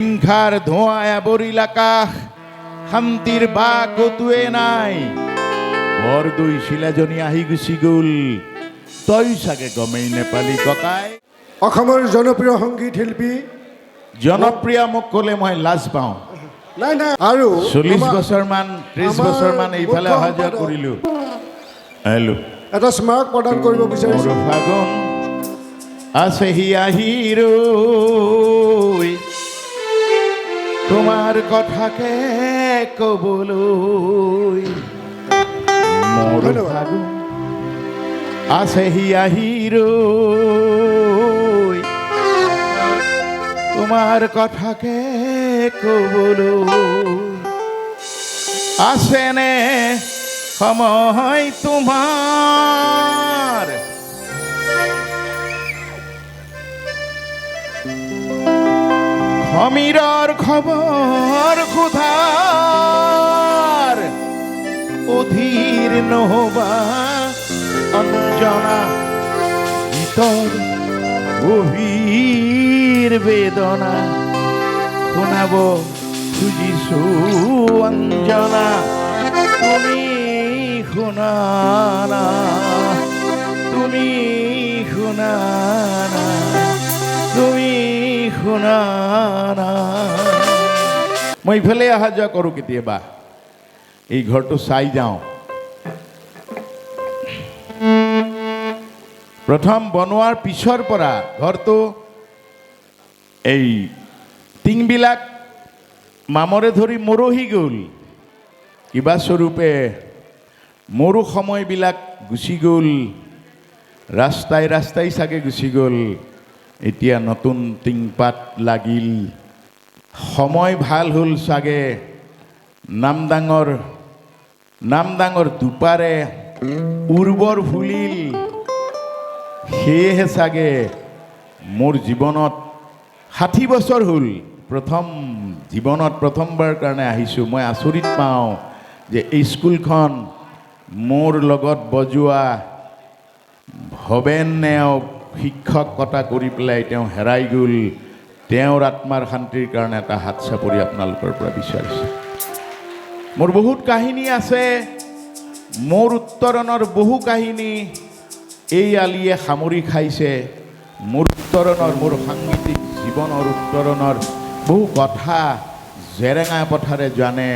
হিংসাৰ ধোঁৱাই আৱৰিল আকাশ, শান্তিৰ বা কতোৱে নাই। বৰদৈ শিলাজনী আহি গুচি গ'ল, তই চাগে গমেই নেপালি ককাই। অসমৰ জনপ্ৰিয় সংগীত শিল্পী, জনপ্ৰিয় মোক ক'লে মই লাজ পাওঁ। নাই নাই, আৰু 40 বছৰমান 30 বছৰমান এইফালে অহা যোৱা কৰিলোঁ। হেল্ল' এটা স্মাৰক প্ৰদান কৰিব বিচাৰিছোঁ। মোৰ ফাগুন আছেহি আহি ৰৈ, তোমাৰ কথাকে ক'বলৈ। মোৰ ফাগুন আছেহি আহি ৰৈ, তোমাৰ কথাকে ক'বলৈ। আছেনে সময় তোমাৰ, সমীৰৰ খবৰ সোধাৰ, অধীৰ নহবা অঞ্জনা গীতৰ গভীৰ বেদনা শুনাব খুজিছো অঞ্জনা, তুমি শুনা না, তুমি শুনা না, তুমি শুনা না। মই ইফালে অহা যোৱা কৰোঁ কেতিয়াবা, এই ঘৰটো চাই যাওঁ। প্ৰথম বনোৱাৰ পিছৰ পৰা ঘৰটো এই টিংবিলাক মামৰে ধৰি মৰহি গ'ল। কিবা স্বৰূপে মোৰো সময়বিলাক গুচি গ'ল, ৰাস্তাই ৰাস্তাই চাগে গুচি গ'ল। এতিয়া নতুন টিংপাত লাগিল, সময় ভাল হ'ল চাগে। নামদাঙৰ দুপাৰে উৰ্বৰ ফুলিল, সেয়েহে চাগে মোৰ জীৱনত 60 বছৰ হ'ল জীৱনত প্ৰথমবাৰ কাৰণে আহিছোঁ। মই আচৰিত পাওঁ যে এই স্কুলখন মোৰ লগত বজোৱা ভৱেন নেওগ শিক্ষকতা কৰি পেলাই তেওঁ হেৰাই গ'ল। তেওঁৰ আত্মাৰ শান্তিৰ কাৰণে এটা হাত চাপৰি আপোনালোকৰ পৰা বিচাৰিছোঁ। মোৰ বহুত কাহিনী আছে, মোৰ উত্তৰণৰ বহু কাহিনী এই আলিয়ে সামৰি খাইছে। মোৰ উত্তৰণৰ, মোৰ সাংগীতিক জীৱনৰ উত্তৰণৰ বহু কথা জেৰেঙা পথাৰে জানে,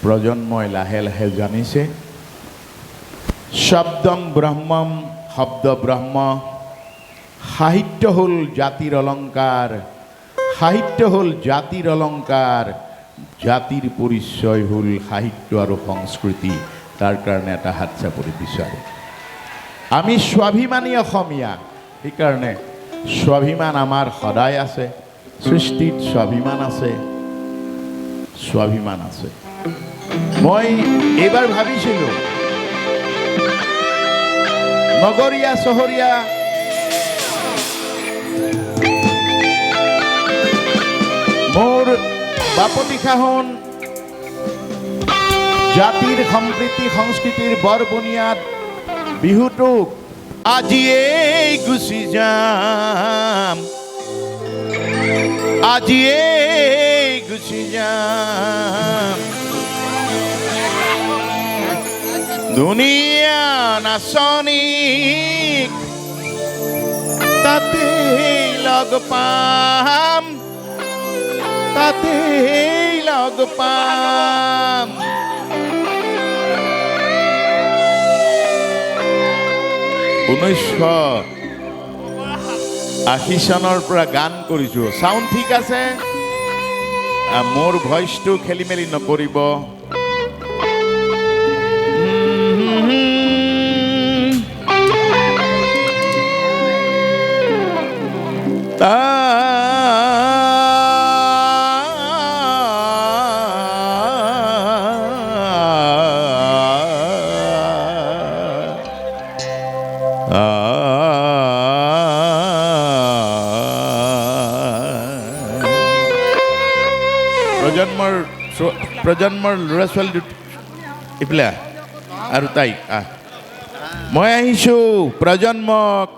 প্ৰজন্মই লাহে লাহে জানিছে। শব্দম ব্ৰহ্মম, শব্দ ব্ৰহ্ম। সাহিত্য হ'ল জাতিৰ অলংকাৰ, সাহিত্য হ'ল জাতিৰ অলংকাৰ। জাতিৰ পৰিচয় হ'ল সাহিত্য আৰু সংস্কৃতি। তাৰ কাৰণে এটা হাত চাপৰি বিচাৰোঁ। আমি স্বাভিমানী অসমীয়া, সেইকাৰণে স্বাভিমান আমাৰ সদায় আছে। সৃষ্টিত স্বাভিমান আছে, স্বাভিমান আছে। মই এইবাৰ ভাবিছিলোঁ নগৰীয়া চহৰীয়া মোৰ বাপতি সাহোন জাতিৰ সম্প্ৰীতি সংস্কৃতিৰ বৰ বুনিয়াদ বিহুটোক আজিয়েই গুচি যাম, আজিয়েই গুচি যাম। ধুনীয়া নাচনীক তাতেই লগ পাম, তাতেই লগ পাম। ঊনৈছশ 80 চনৰ পৰা গান কৰিছোঁ। চাউণ্ড ঠিক আছে, মোৰ ভইচটো খেলি মেলি নকৰিব। প্ৰজন্মৰ ল'ৰা ছোৱালী এইফালে আৰু তাই মই আহিছোঁ প্ৰজন্মক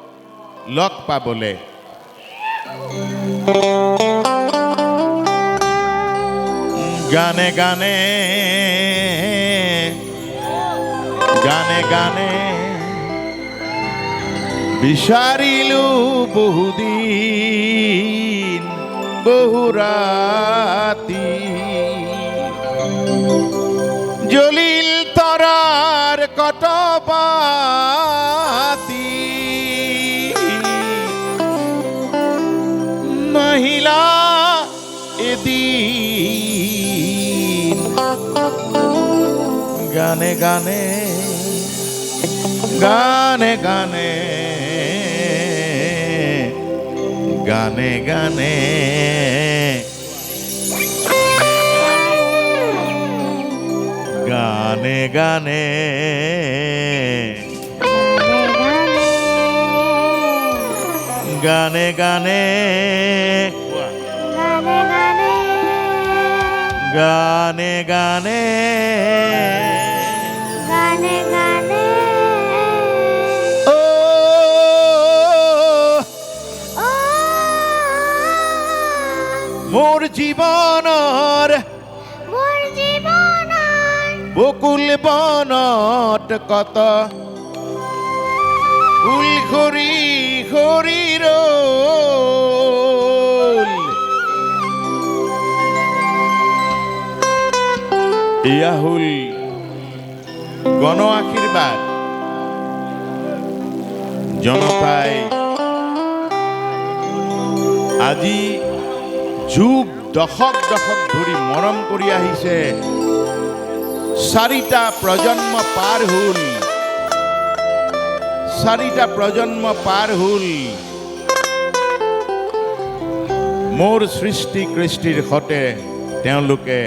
লগ পাবলৈ। গানে গানে গানে গানে বিচাৰিলো বহুদিন বহু ৰাতি জ্বলিল তৰাৰ কটবাতি মহিলা এদিন গানে গানে গানে গানে গানে গানে গানে গানে গানে গানে গানে গানে ও মোর জীবনৰ বকুল বনত কত ফুল খৰি খৰি ৰল এয়া হল গণ আশীৰ্বাদ জনতাই আজি যুগ দশক দশক ধৰি মৰম কৰি আহিছে চাৰিটা প্ৰজন্ম পাৰ হ'ল চাৰিটা প্ৰজন্ম পাৰ হ'ল মোৰ সৃষ্টি কৃষ্টিৰ সতে তেওঁলোকে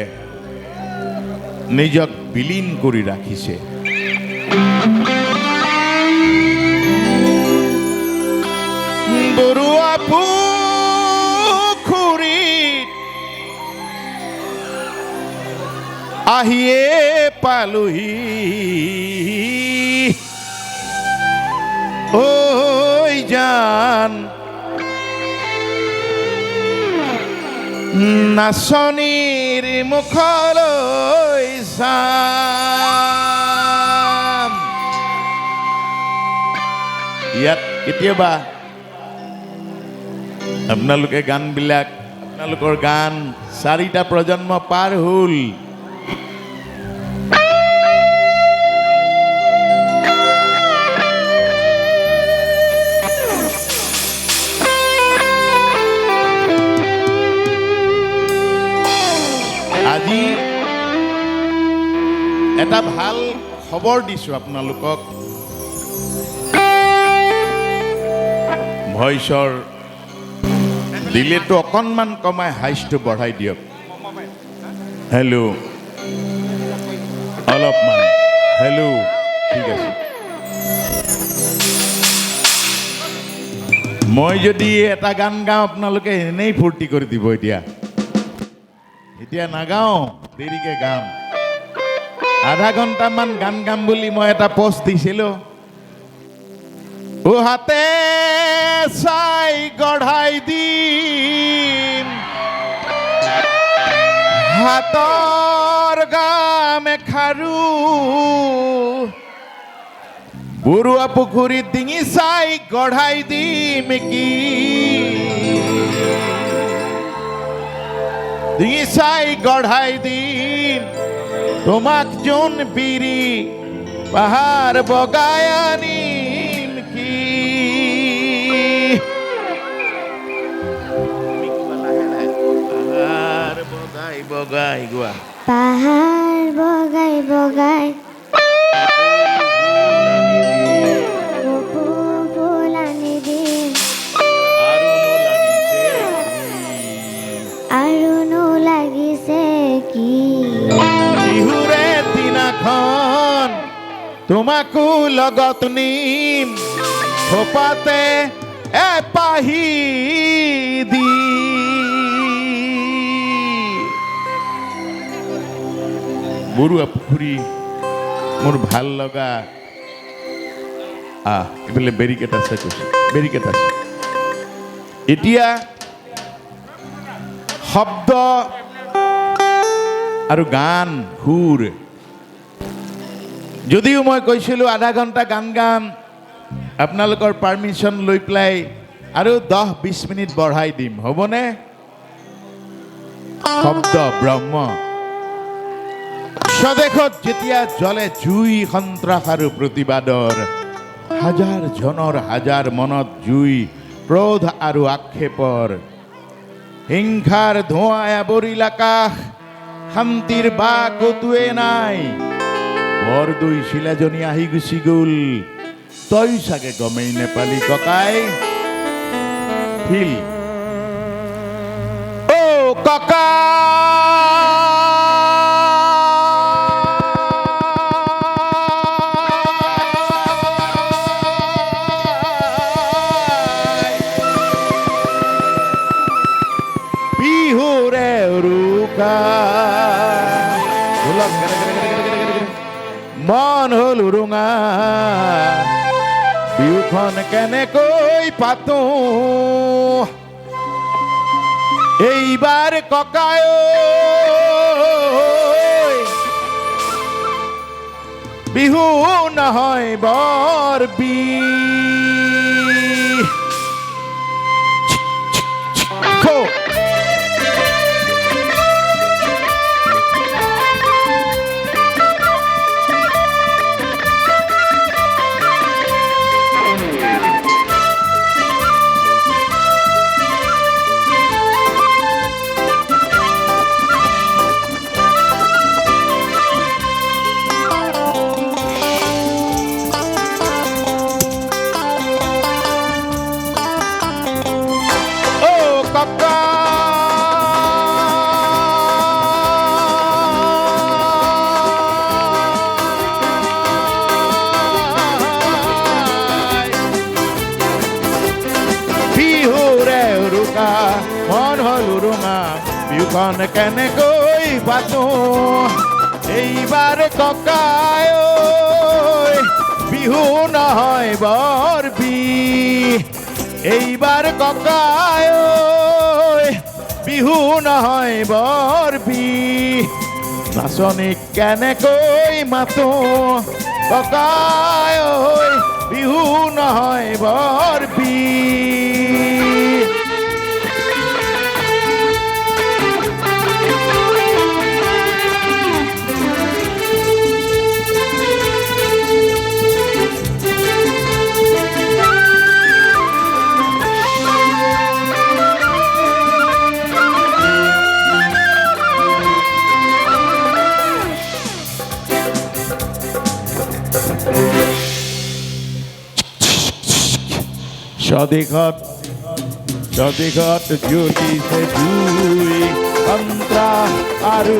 নিজক বিলীন কৰি ৰাখিছে বৰুৱা পুখুৰীত আহিয়ে পালোহি ঐ জান নাচনীৰ মুখলৈ চাম ইয়াত কেতিয়াবা আপোনালোকে গানবিলাক আপোনালোকৰ গান চাৰিটা প্ৰজন্ম পাৰ হ'ল আজি এটা ভাল খবৰ দিছোঁ আপোনালোকক ভইচৰ ডিলেটো অকণমান কমাই হাইচটো বঢ়াই দিয়ক হেল্ল' অলপমান হেল্ল' ঠিক আছে মই যদি এটা গান গাওঁ আপোনালোকে এনেই ফূৰ্তি কৰি দিব এতিয়া নাগাওঁ দেৰিকে গাম আধা ঘণ্টামান গান গাম বুলি মই এটা পোষ্ট দিছিলোঁ হাতে চাই গঢ়াই দিম হাতৰ গাম এখাৰু বৰুৱা পুখুৰীত ডিঙি চাই গঢ়াই দিম কি ডিঙি চাই গঢ়াই দিম তোমাক যোন বিৰি পাহাৰ বগাই আনিম কি পাহাৰ বগাই বগাই গোৱা পাহাৰ বগাই বগাই ফুল আনি দিম আৰু নো লাগিছে কি বিহুৰে দিনাখন তোমাকো লগত নিম থোপাতে এপাহি দি বৰুৱা পুখুৰী মোৰ ভাল লগা এইফালে বেৰিকেড আছে কৈছে বেৰিকেড আছে এতিয়া শব্দ আৰু গান সুৰ যদিও মই কৈছিলোঁ আধা ঘণ্টা গান গাম আপোনালোকৰ পাৰ্মিশ্যন লৈ পেলাই আৰু 10-20 মিনিট বঢ়াই দিম হ'বনে শব্দ ব্ৰহ্ম স্বদেশত যেতিয়া জ্বলে জুই সন্ত্ৰাস আৰু প্ৰতিবাদৰ হাজাৰ জনৰ হাজাৰ মনত জুই ক্ৰোধ আৰু আক্ষেপৰ হিংসাৰ ধোঁৱাই আৱৰিল আকাশ শান্তিৰ বা কতোৱে নাই বৰদৈ শিলাজনী আহি গুচি গ'ল তই চাগে গমেই নেপালি ককাই ফিল অ ককা বিহুৰে উৰুকা মন হ'ল উৰুঙা বিহুখন কেনেকৈ পাতো এইবাৰ ককাই বিহু নহয় বৰ মন হ'ল উৰুঙা বিহুখন কেনেকৈ পাতো এইবাৰ ককাই বিহু নহয় বৰ এইবাৰ ককাই বিহু নহয় বৰ নাচনীক কেনেকৈ মাতো ককাই বিহু নহয় বৰ স্বদেশত জ্যোতিষে জুই সন্ত্ৰাস আৰু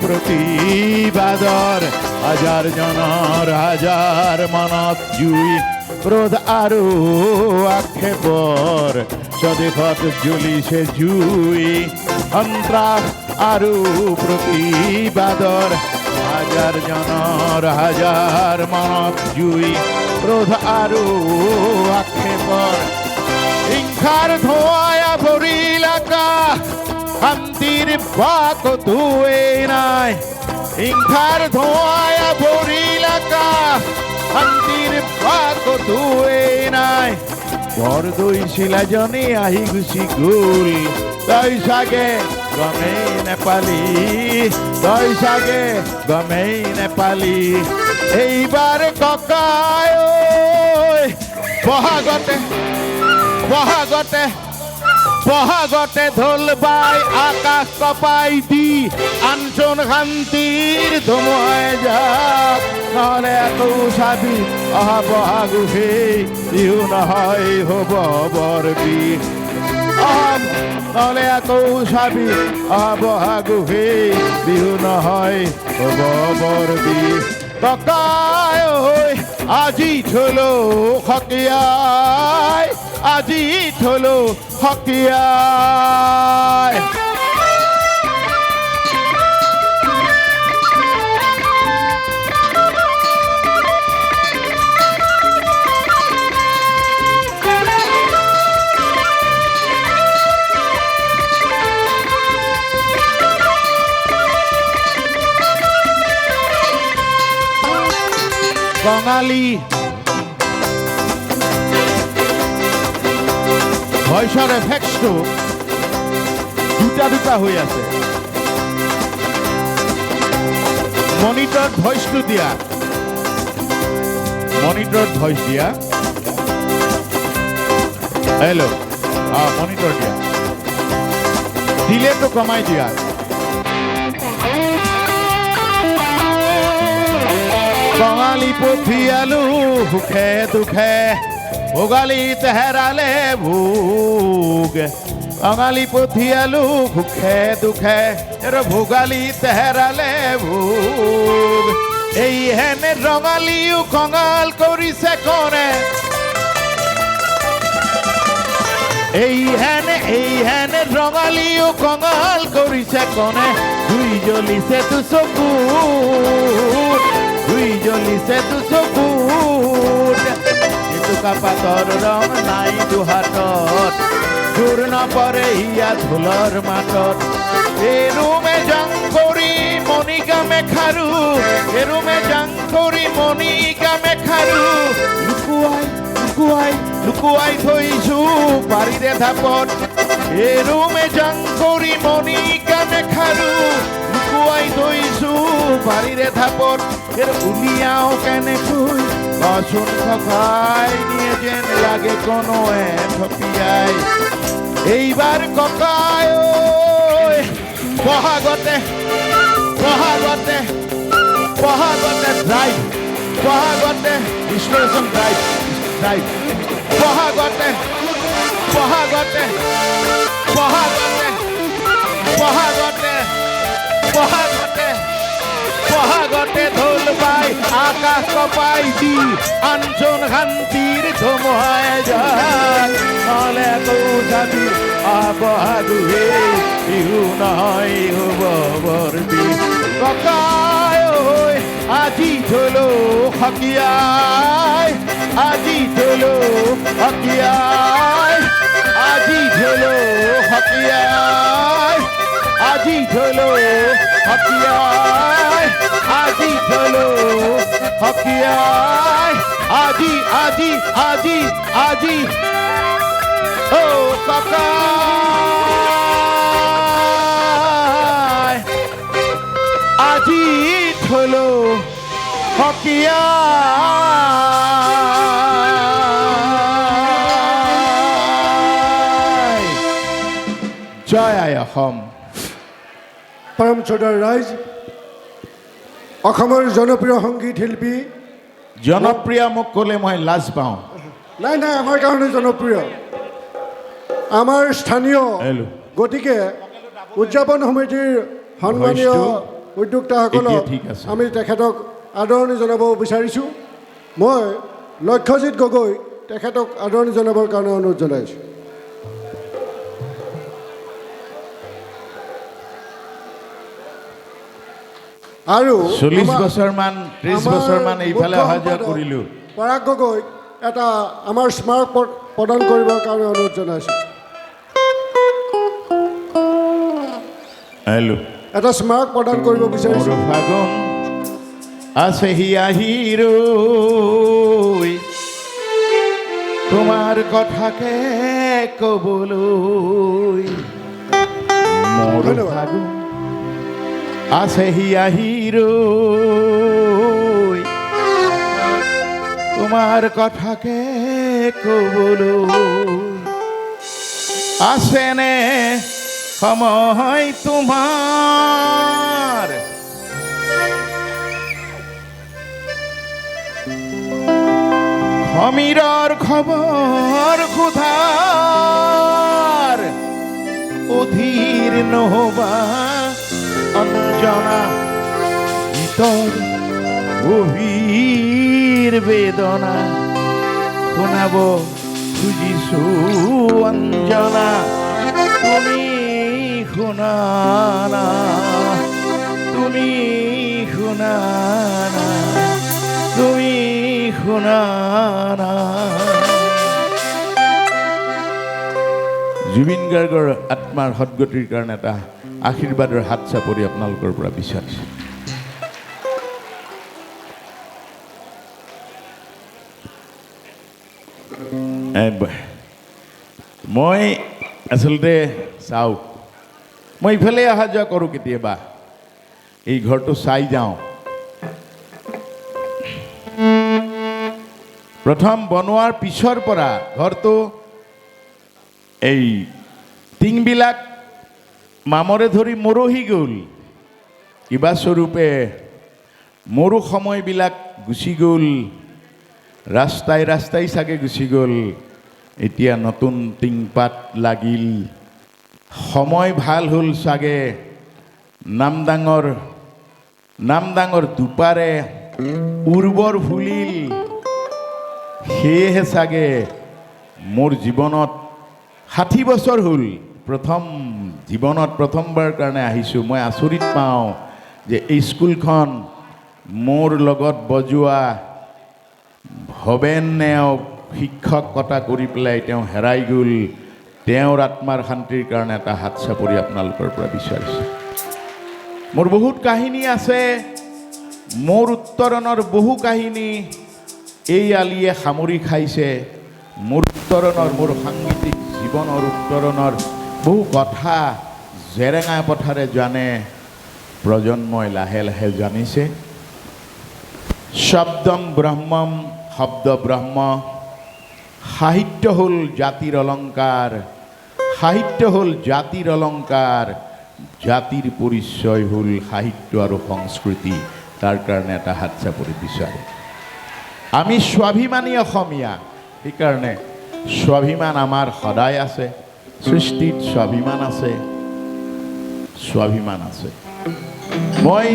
প্ৰতিবাদৰ হাজাৰ জনৰ হাজাৰ মনত জুই ক্ৰোধ আৰু আক্ষেপৰ স্বদেশত জ্বলিছে জুই সন্ত্ৰাস আৰু প্ৰতিবাদৰ হাজাৰ জনৰ হাজাৰ মনত জুই ক্ৰোধ আৰু আক্ষেপৰ হিংসাৰ ধোঁৱাই আৱৰিল আকাশ শান্তিৰ বা কতোৱেই নাই হিংসাৰ ধোঁৱাই আৱৰিল আকাশ শান্তিৰ বা কতোৱেই নাই বৰদৈ শিলাজনী আহি গুচি গ'ল তই চাগে গমেই নেপালি তই চাগে গমেই নেপালি এইবাৰ ককাই বহাগতে ঢোল বাই আকাশ কপাই দি আনচোন শান্তিৰ ধুমুহাই যাক নহ'লে আকৌ চাবি অহা বহাগো সেই বিহু নহয় হ'ব বৰ নহ'লে আকৌ চাবি অহা বহাগো সেই বিহু নহয় হ'ব বৰ ককাই আজি থলো সকিয়াই আজি থলো সকিয়াই কঙালী ভইচৰ এফেক্টছটো দুটা হৈ আছে মনিটৰত ভইচটো দিয়া মনিটৰত ভইচ দিয়া হেল্ল' মনিটৰ দিয়া ডিলেটো কমাই দিয়া কঙালী পঠিয়ালো সুখে দুখে ভোগালীত হেৰালে ভোগ কঙালী পঠিয়ালো সুখে দুখে ভোগালীত হেৰালে ভোগ এই হেনে ৰঙালীও কঙাল কৰিছে কোনে এই হেনে ৰঙালীও কঙাল কৰিছে কোনে দুই জ্বলিছে তো চকুত দুই জ্বলিছে তো চকুত এটুকা পাতৰ ৰং নাই দুহাতত জোৰ নপৰে ইয়া ঢোলৰ মাতত এৰুমে জাং কৰি মণিকা মেখাৰু এৰুমে জাং কৰি মণিকা মেখাৰু লুকুৱাই থৈছো বাৰীৰে ধাপত এৰুমে জাং কৰি মণিকা মেখাৰু লুকুৱাই থৈছো বাৰীৰে ধাপত উলিয়াও কেনেকৈ কচোন খকাই নিয়ে যেন লাগে কোনোৱে থপিয়াই এইবাৰ ককাই বহাগতে ড্ৰাইভ বহাগতে বিশ্লেষণ ড্ৰাইভ বহাগতে ঢোল পাই আকাশ কপাই দি আঞ্চন শান্তিৰ ধুমুহাই যায় নহ'লে আকৌ যাবি বহাগহে বিহু নহয় হ'ব বৰবি ককাই ঐ আজি ঢোলো সকিয়াই আজি ঢোলো সকিয়াই আজি ঢোলো সকিয়াই আজি ঢোলো সকিয়াই আজি ঢোলো সকিয়াই আজি ও ককাই আজি ঢোলো সকিয়াই জয় আই অসম পৰম শ্ৰদ্ধাৰ ৰাইজ অসমৰ জনপ্ৰিয় সংগীত শিল্পী জনপ্ৰিয় মোক ক'লে মই লাজ পাওঁ নাই আমাৰ কাৰণে জনপ্ৰিয় আমাৰ স্থানীয় হেল্ল' গতিকে উদযাপন সমিতিৰ সন্মানীয় উদ্যোক্তাসকলক এতিয়া ঠিক আছে। আমি তেখেতক আদৰণি জনাব বিচাৰিছোঁ মই লক্ষ্যজিৎ গগৈ তেখেতক আদৰণি জনাবৰ কাৰণে অনুৰোধ জনাইছোঁ আৰু 40 বছৰমান 30 বছৰমান এইফালে অহা যোৱা কৰিলোঁ পৰাগ গগৈক এটা আমাৰ স্মাৰক প্ৰদান কৰিবৰ কাৰণে অনুৰোধ জনাইছোঁ হেল্ল' এটা স্মাৰক প্ৰদান কৰিব বিচাৰিছোঁ মোৰ ফাগুন আছেহি আহিৰৈ তোমাৰ কথাকে ক'বলৈ মোৰ ধন্যবাদ। ফাগুন আছেহি আহিৰৈ তোমাৰ কথাকে ক'বলৈ আছেনে সময় তোমাৰ সমীৰৰ খবৰ সোধাৰ অধীৰ নহবা অঞ্জনা ভিতৰ গভীৰ বেদনা শুনাব খুজিছো অঞ্জনা তুমি শুনানা তুমি শুনানা তুমি শুনানা জুবিন গাৰ্গৰ আত্মাৰ সদ্গতিৰ কাৰণে এটা আশীৰ্বাদৰ হাত চাপৰি আপোনালোকৰ পৰা বিচাৰিছোঁ মই আচলতে চাওঁ মই ইফালে অহা যোৱা কৰোঁ কেতিয়াবা এই ঘৰটো চাই যাওঁ প্ৰথম বনোৱাৰ পিছৰ পৰা ঘৰটো এই টিংবিলাক মামৰে ধৰি মৰহি গ'ল কিবা স্বৰূপে মোৰো সময়বিলাক গুচি গ'ল ৰাস্তাই ৰাস্তাই চাগে গুচি গ'ল এতিয়া নতুন টিংপাত লাগিল সময় ভাল হ'ল চাগে নামদাঙৰ দুপাৰে উৰ্বৰ ফুলিল সেয়েহে চাগে মোৰ জীৱনত 60 বছৰ হ'ল জীৱনত প্ৰথমবাৰ কাৰণে আহিছোঁ মই আচৰিত পাওঁ যে এই স্কুলখন মোৰ লগত বজোৱা ভৱেন নেওগ শিক্ষকতা কৰি পেলাই তেওঁ হেৰাই গ'ল তেওঁৰ আত্মাৰ শান্তিৰ কাৰণে এটা হাত চাপৰি আপোনালোকৰ পৰা বিচাৰিছোঁ মোৰ বহুত কাহিনী আছে মোৰ উত্তৰণৰ বহু কাহিনী এই আলিয়ে সামৰি খাইছে মোৰ উত্তৰণৰ মোৰ সাংগীতিক জীৱনৰ উত্তৰণৰ বহু কথা জেৰেঙা পথাৰে জানে প্ৰজন্মই লাহে লাহে জানিছে শব্দম ব্ৰহ্মম শব্দ ব্ৰহ্ম সাহিত্য হ'ল জাতিৰ অলংকাৰ সাহিত্য হ'ল জাতিৰ অলংকাৰ জাতিৰ পৰিচয় হ'ল সাহিত্য আৰু সংস্কৃতি তাৰ কাৰণে এটা হাত চাপৰি বিচাৰোঁ আমি স্বাভিমানী অসমীয়া সেইকাৰণে স্বাভিমান আমাৰ সদায় আছে সৃষ্টিত স্বাভিমান আছে মই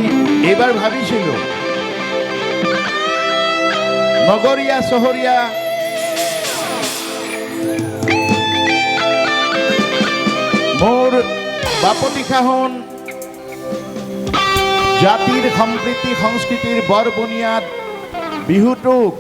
এইবাৰ ভাবিছিলোঁ নগৰীয়া চহৰীয়া মোৰ বাপতি সাহোন জাতিৰ সম্প্ৰীতি সংস্কৃতিৰ বৰ বুনিয়াদ বিহুটোক